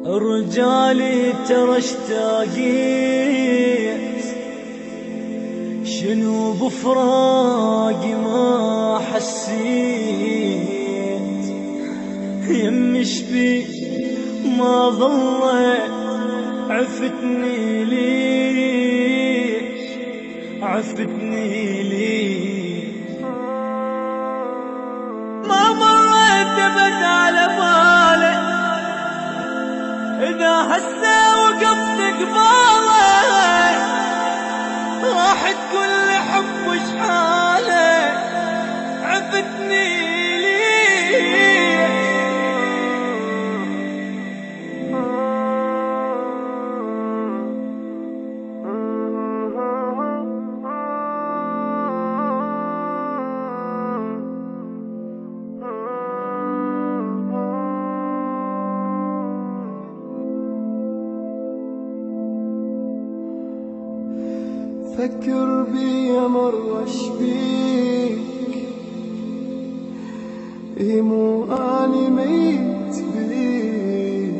رجالي ترى اشتاقيت، شنو بفراقي ما حسيت، يمي شبيك ما ظلت عفتني ليش، عفتني ليش، ما مريت ابد على بالك إذا هسه وقفت قبالك راح تقول لي حب وشحالك، عفتني ليش. فكر بي مرة شبيك، مو اني ميت بيك،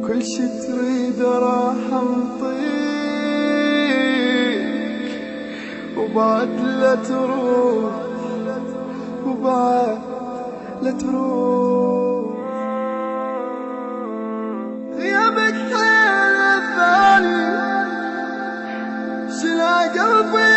كل شي تريد راح انطيك، وبعد لا تروح، وبعد لا تروح، غيابك حيل الثاني شلا قلبي